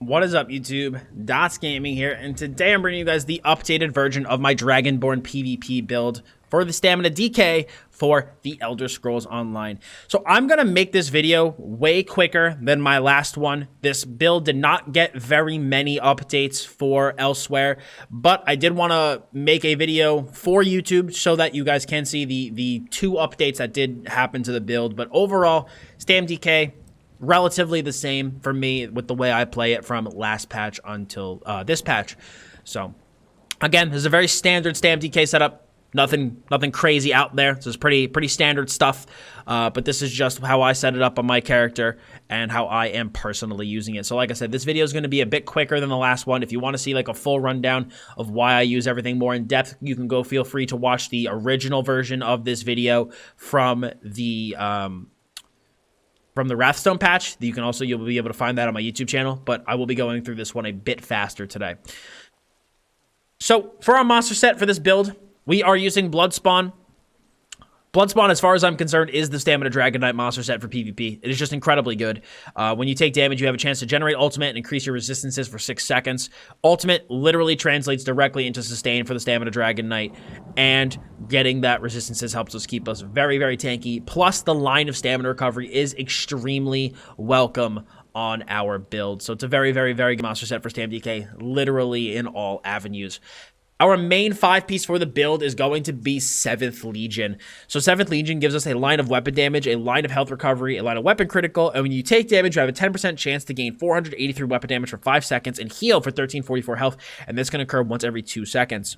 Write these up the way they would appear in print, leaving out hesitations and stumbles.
What is up, YouTube? Dots Gaming here, and today I'm bringing you guys the updated version of my Dragonborn PvP build for the Stamina DK for the Elder Scrolls Online. So I'm going to make this video way quicker than my last one. This build did not get very many updates for Elsweyr, but I did want to make a video for YouTube so that you guys can see the two updates that did happen to the build. But overall, stamDK, relatively the same for me with the way I play it from last patch until this patch. So again, this is a very standard stamDK setup. Nothing crazy out there. This is pretty standard stuff, but this is just how I set it up on my character and how I am personally using it. So like I said, this video is going to be a bit quicker than the last one. If you want to see like a full rundown of why I use everything more in depth, you can go feel free to watch the original version of this video from the Wrathstone patch. You'll be able to find that on my YouTube channel, but I will be going through this one a bit faster today. So for our monster set for this build, we are using Bloodspawn. Bloodspawn, as far as I'm concerned, is the Stamina Dragonknight monster set for PvP. It is just incredibly good. When you take damage, you have a chance to generate ultimate and increase your resistances for 6 seconds. Ultimate literally translates directly into sustain for the Stamina Dragonknight, and getting that resistances helps us keep us very, very tanky. Plus, the line of stamina recovery is extremely welcome on our build. So it's a very, very, very good monster set for stamDK, literally in all avenues. Our main 5-piece for the build is going to be 7th Legion. So 7th Legion gives us a line of weapon damage, a line of health recovery, a line of weapon critical, and when you take damage, you have a 10% chance to gain 483 weapon damage for 5 seconds and heal for 1344 health, and this can occur once every 2 seconds.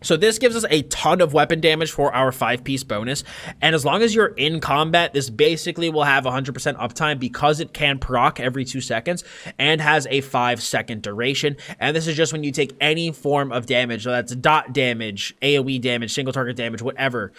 So this gives us a ton of weapon damage for our 5-piece bonus, and as long as you're in combat, this basically will have 100% uptime because it can proc every 2 seconds and has a 5-second duration, and this is just when you take any form of damage, so that's dot damage, AoE damage, single target damage, whatever.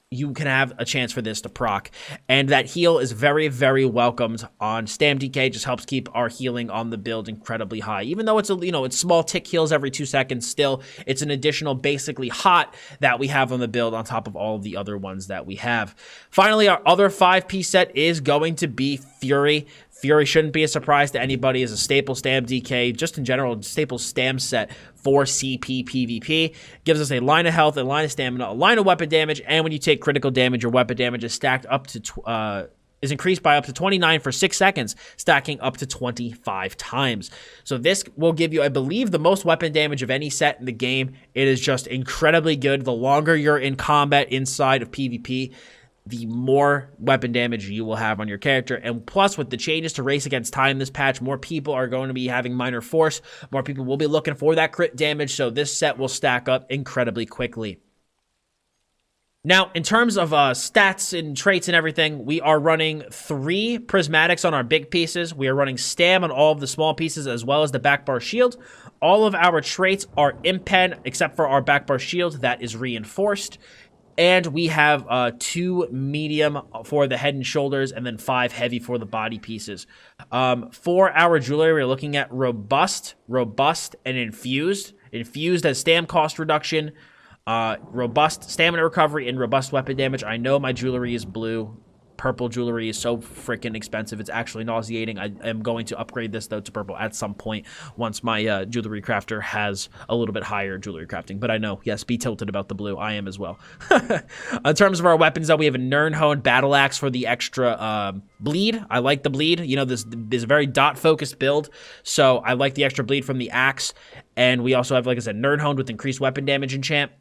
You can have a chance for this to proc, and that heal is very, very welcomed on stamDK. Just helps keep our healing on the build incredibly high. Even though it's it's small tick heals every 2 seconds, still it's an additional basically hot that we have on the build on top of all of the other ones that we have. Finally, our other 5-piece set is going to be Fury. Fury shouldn't be a surprise to anybody as a staple stamDK, just in general, staple stam set for CP PvP. Gives us a line of health, a line of stamina, a line of weapon damage, and when you take critical damage, your weapon damage is stacked up to is increased by up to 29 for 6 seconds, stacking up to 25 times. So this will give you, I believe, the most weapon damage of any set in the game. It is just incredibly good. The longer you're in combat inside of PvP, the more weapon damage you will have on your character. And plus, with the changes to Race Against Time this patch, more people are going to be having minor force. More people will be looking for that crit damage, so this set will stack up incredibly quickly. Now, in terms of stats and traits and everything, we are running 3 prismatics on our big pieces. We are running Stam on all of the small pieces as well as the back bar shield. All of our traits are impen, except for our back bar shield that is reinforced. And we have 2 medium for the head and shoulders, and then 5 heavy for the body pieces. For our jewelry, we're looking at robust, and infused. Infused as stam cost reduction, robust stamina recovery, and robust weapon damage. I know my jewelry is blue. Purple jewelry is so freaking expensive. It's actually nauseating. I am going to upgrade this, though, to purple at some point once my jewelry crafter has a little bit higher jewelry crafting. But I know, yes, be tilted about the blue. I am as well. In terms of our weapons, though, we have a Nirnhone battle axe for the extra bleed. I like the bleed. You know, this is a very dot-focused build, so I like the extra bleed from the axe. And we also have, like I said, Nirnhone with increased weapon damage enchant.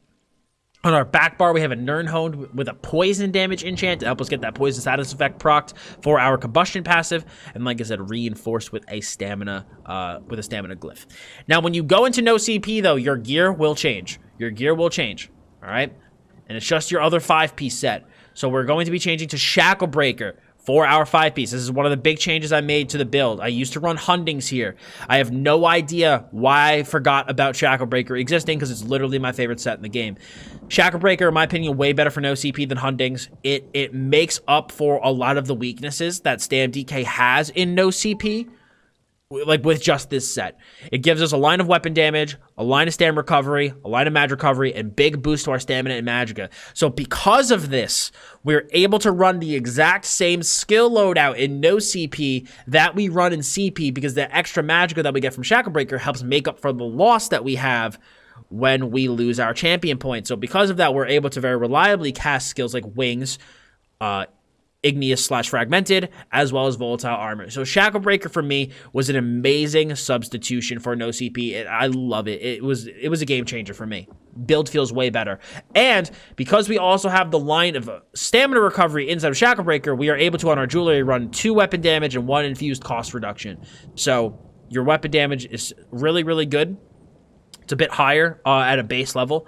On our back bar, we have a Nirnhone with a poison damage enchant to help us get that poison status effect procced for our combustion passive, and like I said, reinforced with a stamina glyph. Now, when you go into no CP, though, your gear will change. Your gear will change, all right? And it's just your other 5-piece set. So we're going to be changing to Shackle Breaker for our 5-piece. This is one of the big changes I made to the build. I used to run Hundings here. I have no idea why I forgot about Shacklebreaker existing, because it's literally my favorite set in the game. Shacklebreaker, in my opinion, way better for no CP than Hundings. It makes up for a lot of the weaknesses that stamDK has in no CP. like with just this set. It gives us a line of weapon damage, a line of stam recovery, a line of mag recovery, and big boost to our stamina and magicka. So because of this, we're able to run the exact same skill loadout in no CP that we run in CP, because the extra magicka that we get from Shacklebreaker helps make up for the loss that we have when we lose our champion point. So because of that, we're able to very reliably cast skills like Wings, Igneous / Fragmented, as well as Volatile Armor. So Shacklebreaker for me was an amazing substitution for no CP. I love it. It was a game changer for me. Build feels way better. And because we also have the line of stamina recovery inside of Shacklebreaker, we are able to, on our jewelry, run 2 weapon damage and 1 infused cost reduction. So your weapon damage is really, really good. It's a bit higher at a base level.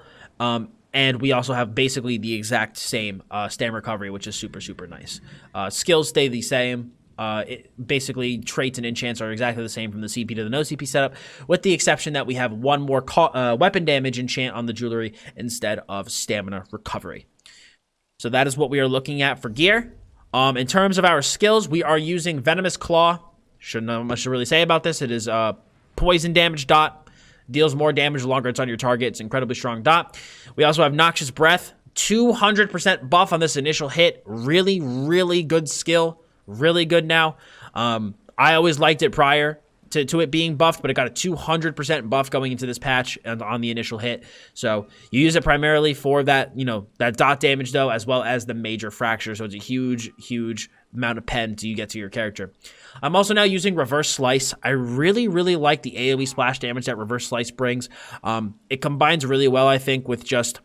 And we also have basically the exact same stam recovery, which is super, super nice. Skills stay the same. Basically, traits and enchants are exactly the same from the CP to the no CP setup, with the exception that we have 1 more weapon damage enchant on the jewelry instead of stamina recovery. So that is what we are looking at for gear. In terms of our skills, we are using Venomous Claw. Shouldn't know much to really say about this. It is poison damage dot. Deals more damage the longer it's on your target. It's an incredibly strong dot. We also have Noxious Breath. 200% buff on this initial hit. Really, really good skill. Really good now. I always liked it prior to it being buffed, but it got a 200% buff going into this patch and on the initial hit. So you use it primarily for that, that dot damage though, as well as the major fracture. So it's a huge, huge amount of pen you get to your character. I'm also now using Reverse Slice. I really, really like the AoE splash damage that Reverse Slice brings. It combines really well, I think, with just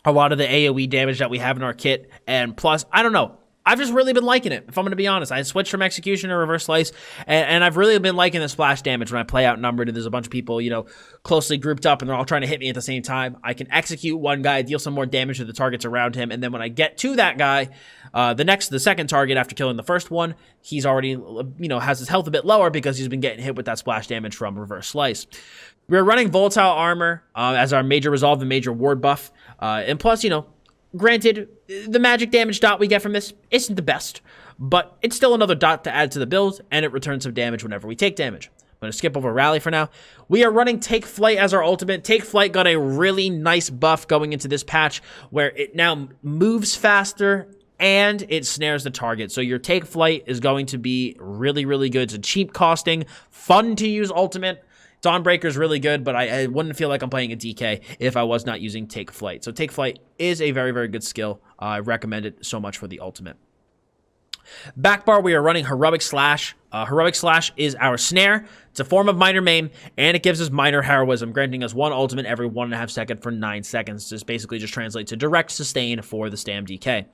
a lot of the AoE damage that we have in our kit. And plus, I don't know, I've just really been liking it, if I'm going to be honest. I switched from Execution to Reverse Slice, and I've really been liking the splash damage when I play outnumbered and there's a bunch of people, closely grouped up and they're all trying to hit me at the same time. I can execute one guy, deal some more damage to the targets around him, and then when I get to that guy, the second target after killing the first one, he's already, has his health a bit lower because he's been getting hit with that splash damage from Reverse Slice. We're running Volatile Armor as our major resolve and major ward buff, and plus, granted, the magic damage dot we get from this isn't the best, but it's still another dot to add to the build, and it returns some damage whenever we take damage. I'm going to skip over Rally for now. We are running Take Flight as our ultimate. Take Flight got a really nice buff going into this patch, where it now moves faster and it snares the target. So your Take Flight is going to be really, really good. It's a cheap costing, fun to use ultimate. Dawnbreaker is really good, but I wouldn't feel like I'm playing a DK if I was not using Take Flight. So Take Flight is a very, very good skill. I recommend it so much for the ultimate. Backbar, we are running Heroic Slash. Heroic Slash is our snare. It's a form of minor maim, and it gives us minor heroism, granting us 1 ultimate every 1.5 seconds for 9 seconds. This basically just translates to direct sustain for the StamDK.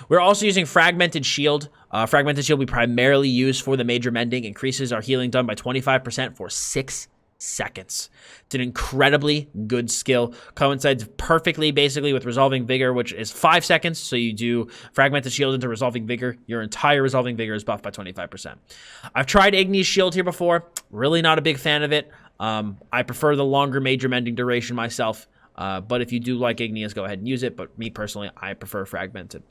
We're also using Fragmented Shield. Fragmented Shield we primarily use for the major mending. Increases our healing done by 25% for 6 seconds. It's an incredibly good skill. Coincides perfectly basically with Resolving Vigor, which is 5 seconds. So you do Fragmented Shield into Resolving Vigor. Your entire Resolving Vigor is buffed by 25%. I've tried Igneous Shield here before. Really not a big fan of it. I prefer the longer major mending duration myself. But if you do like Igneous, go ahead and use it. But me personally, I prefer Fragmented.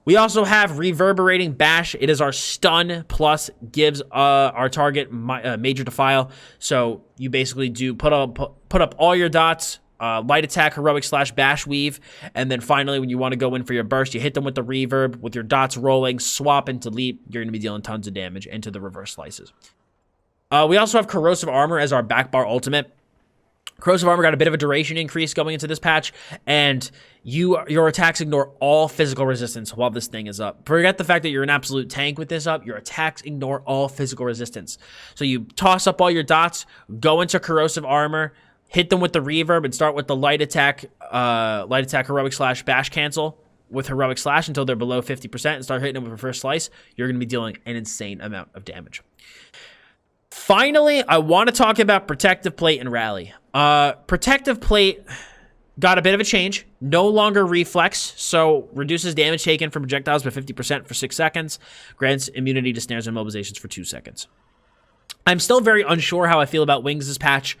We also have Reverberating Bash. It is our stun plus gives our target major defile. So you basically do put up all your dots, light attack, heroic slash, bash weave, and then finally when you want to go in for your burst, you hit them with the reverb with your dots rolling, swap into leap. You're going to be dealing tons of damage into the reverse slices. We also have Corrosive Armor as our backbar ultimate. Corrosive Armor got a bit of a duration increase going into this patch, and your attacks ignore all physical resistance while this thing is up. Forget the fact that you're an absolute tank with this up. Your attacks ignore all physical resistance. So you toss up all your dots, go into Corrosive Armor, hit them with the reverb, and start with the light attack heroic slash bash cancel with heroic slash until they're below 50% and start hitting them with reverse slice. You're going to be dealing an insane amount of damage. Finally, I want to talk about Protective Plate and Rally. Protective Plate got a bit of a change. No longer reflex, so reduces damage taken from projectiles by 50% for 6 seconds. Grants immunity to snares and mobilizations for 2 seconds. I'm still very unsure how I feel about Wings this patch.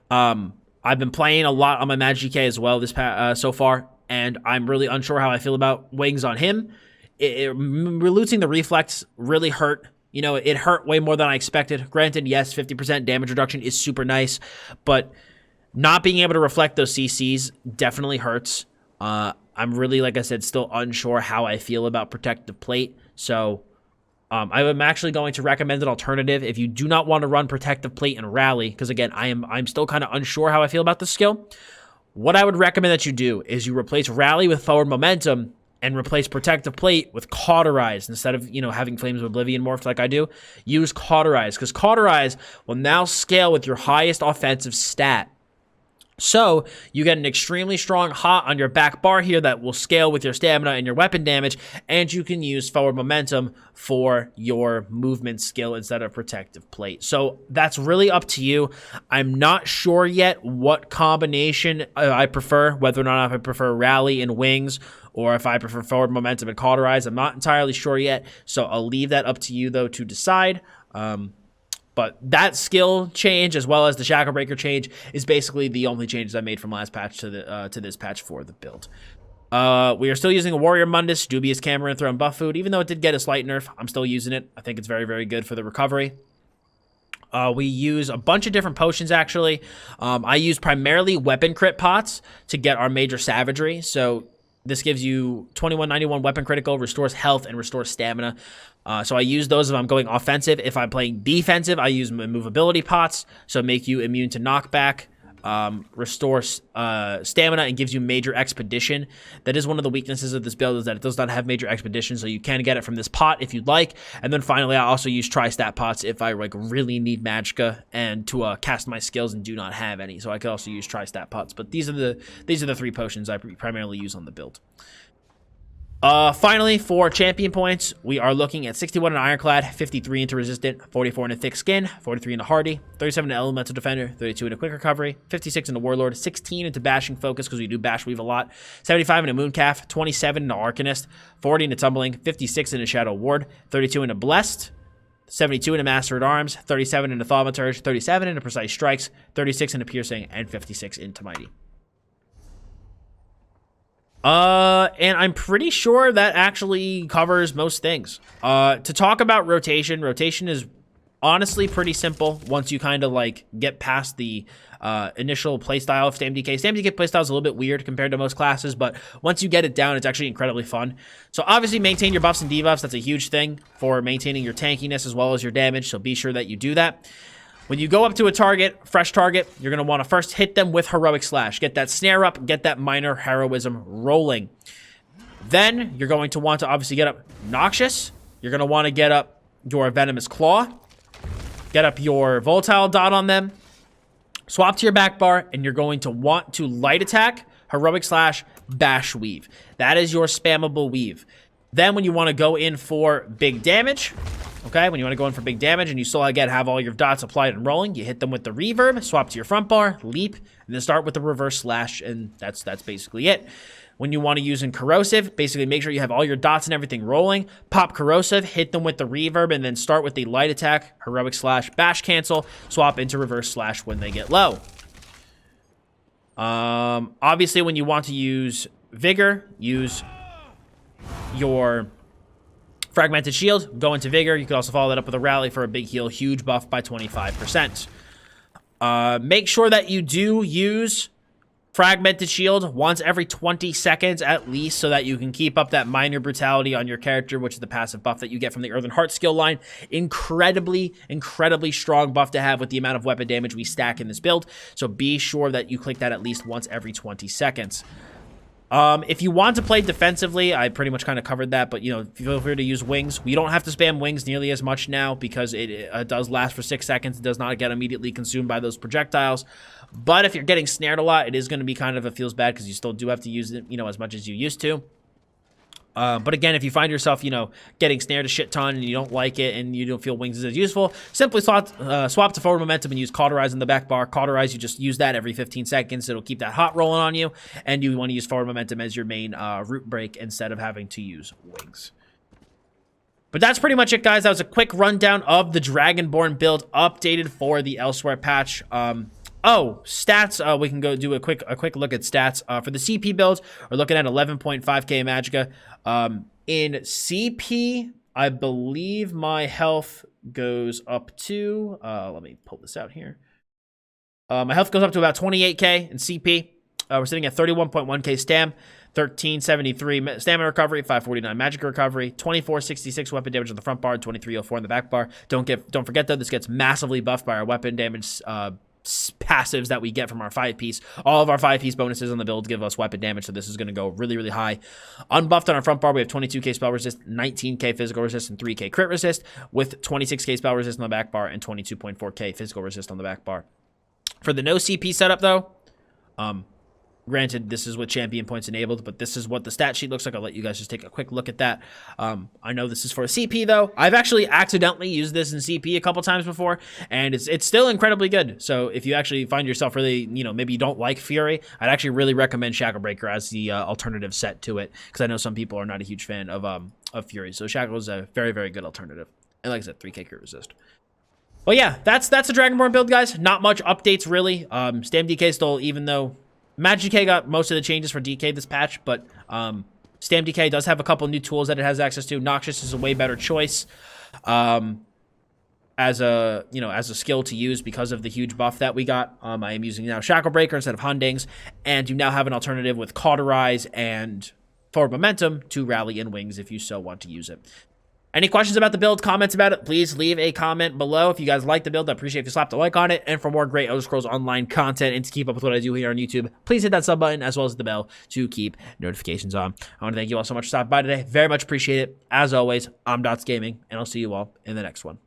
I've been playing a lot on my Magic DK as well so far, and I'm really unsure how I feel about Wings on him. Reluting the reflex really hurt You know, it hurt way more than I expected. Granted, yes, 50% damage reduction is super nice, but not being able to reflect those CCs definitely hurts. I'm really, like I said, still unsure how I feel about Protective Plate. So I'm actually going to recommend an alternative if you do not want to run Protective Plate and Rally, because again, I'm still kind of unsure how I feel about this skill. What I would recommend that you do is you replace Rally with Forward Momentum and replace Protective Plate with Cauterize instead of, you know, having Flames of Oblivion morphed like I do. Use Cauterize, because Cauterize will now scale with your highest offensive stat. So you get an extremely strong hot on your back bar here that will scale with your stamina and your weapon damage, and you can use Forward Momentum for your movement skill instead of Protective Plate. So that's really up to you. I'm not sure yet what combination I prefer, whether or not I prefer Rally and Wings, or if I prefer Forward Momentum and Cauterize. I'm not entirely sure yet, so I'll leave that up to you, though, to decide. But that skill change, as well as the Shackle Breaker change, is basically the only changes I made from last patch to this patch for the build. We are still using a Warrior Mundus, Dubious Cameron Throw, and Buff Food. Even though it did get a slight nerf, I'm still using it. I think it's very, very good for the recovery. We use a bunch of different potions, actually. I use primarily Weapon Crit Pots to get our Major Savagery. So this gives you 2191 weapon critical, restores health, and restores stamina. So I use those if I'm going offensive. If I'm playing defensive, I use movability pots, so make you immune to knockback, restores stamina, and gives you major expedition. That is one of the weaknesses of this build, is that it does not have major expedition, so you can get it from this pot if you'd like. And then finally, I also use tri-stat pots if I like really need magicka and to cast my skills and do not have any. So I could also use tri-stat pots. But these are the three potions I primarily use on the build. Finally, for champion points, we are looking at 61 in Ironclad, 53 into Resistant, 44 into Thick Skin, 43 into Hardy, 37 into Elemental Defender, 32 into Quick Recovery, 56 into Warlord, 16 into Bashing Focus, because we do Bash Weave a lot, 75 into Mooncalf, 27 into Arcanist, 40 into Tumbling, 56 into Shadow Ward, 32 into Blessed, 72 into Master at Arms, 37 into Thaumaturge, 37 into Precise Strikes, 36 into Piercing, and 56 into Mighty. And I'm pretty sure that actually covers most things. To talk about rotation is honestly pretty simple once you kind of like get past the initial playstyle of stamDK. stamDK playstyle is a little bit weird compared to most classes, but once you get it down, it's actually incredibly fun. So obviously maintain your buffs and debuffs. That's a huge thing for maintaining your tankiness as well as your damage, so be sure that you do that. When you go up to a target, fresh target, you're going to want to first hit them with Heroic Slash. Get that snare up, get that minor heroism rolling. Then you're going to want to obviously get up Noxious. You're going to want to get up your Venomous Claw. Get up your Volatile Dot on them. Swap to your back bar, and you're going to want to Light Attack, Heroic Slash, Bash Weave. That is your spammable weave. Then when you want to go in for big damage, okay, when you want to go in for big damage and you still, again, have all your dots applied and rolling, you hit them with the Reverb, swap to your front bar, leap, and then start with the Reverse Slash, and that's basically it. When you want to use in Corrosive, basically make sure you have all your dots and everything rolling, pop Corrosive, hit them with the Reverb, and then start with the Light Attack, Heroic Slash, Bash Cancel, swap into Reverse Slash when they get low. Obviously, when you want to use Vigor, use your Fragmented Shield, go into Vigor. You can also follow that up with a Rally for a big heal, huge buff by 25%. Make sure that you do use Fragmented Shield once every 20 seconds at least, so that you can keep up that minor brutality on your character, which is the passive buff that you get from the Earthen Heart skill line. Incredibly, incredibly strong buff to have with the amount of weapon damage we stack in this build, so be sure that you click that at least once every 20 seconds. If you want to play defensively, I pretty much kind of covered that, but, you know, feel free to use Wings. We don't have to spam Wings nearly as much now because it does last for 6 seconds. It does not get immediately consumed by those projectiles. But if you're getting snared a lot, it is going to be kind of feels bad because you still do have to use it, you know, as much as you used to. But again, if you find yourself, you know, getting snared a shit ton and you don't like it and you don't feel Wings is as useful, simply swap to Forward Momentum and use Cauterize in the back bar. Cauterize, you just use that every 15 seconds. It'll keep that hot rolling on you, and you want to use Forward Momentum as your main root break instead of having to use Wings. But that's pretty much it, guys. That was a quick rundown of the Dragonborn build updated for the Elsweyr patch. Oh, stats. We can go do a quick look at stats. For the CP build, we're looking at 11.5k magicka. In CP, I believe my health goes up to, let me pull this out here. My health goes up to about 28k in CP. We're sitting at 31.1k stam, 1373 stamina recovery, 549 magic recovery, 2466 weapon damage on the front bar, 2304 on the back bar. Don't forget though, this gets massively buffed by our weapon damage passives that we get from our 5-piece. All of our 5-piece bonuses on the build give us weapon damage, so this is going to go really, really high. Unbuffed on our front bar, we have 22k spell resist, 19k physical resist, and 3k crit resist, with 26k spell resist on the back bar and 22.4k physical resist on the back bar. For the no CP setup though, granted, this is with champion points enabled, but this is what the stat sheet looks like. I'll let you guys just take a quick look at that. I know this is for a CP, though. I've actually accidentally used this in CP a couple times before, and it's still incredibly good. So if you actually find yourself really, maybe you don't like Fury, I'd actually really recommend Shackle Breaker as the alternative set to it, because I know some people are not a huge fan of Fury. So Shackle is a very, very good alternative. And like I said, 3k crit resist. Well, yeah, that's a Dragonborn build, guys. Not much updates, really. stamDK still, even though Magic DK got most of the changes for DK this patch, but stamDK does have a couple new tools that it has access to. Noxious is a way better choice as a skill to use because of the huge buff that we got. I am using now Shackle Breaker instead of Hundings, and you now have an alternative with Cauterize and Forward Momentum to rally in wings if you so want to use it. Any questions about the build, comments about it, please leave a comment below. If you guys like the build, I appreciate if you slapped a like on it. And for more great Elder Scrolls Online content and to keep up with what I do here on YouTube, please hit that sub button as well as the bell to keep notifications on. I want to thank you all so much for stopping by today. Very much appreciate it. As always, I'm Dots Gaming, and I'll see you all in the next one.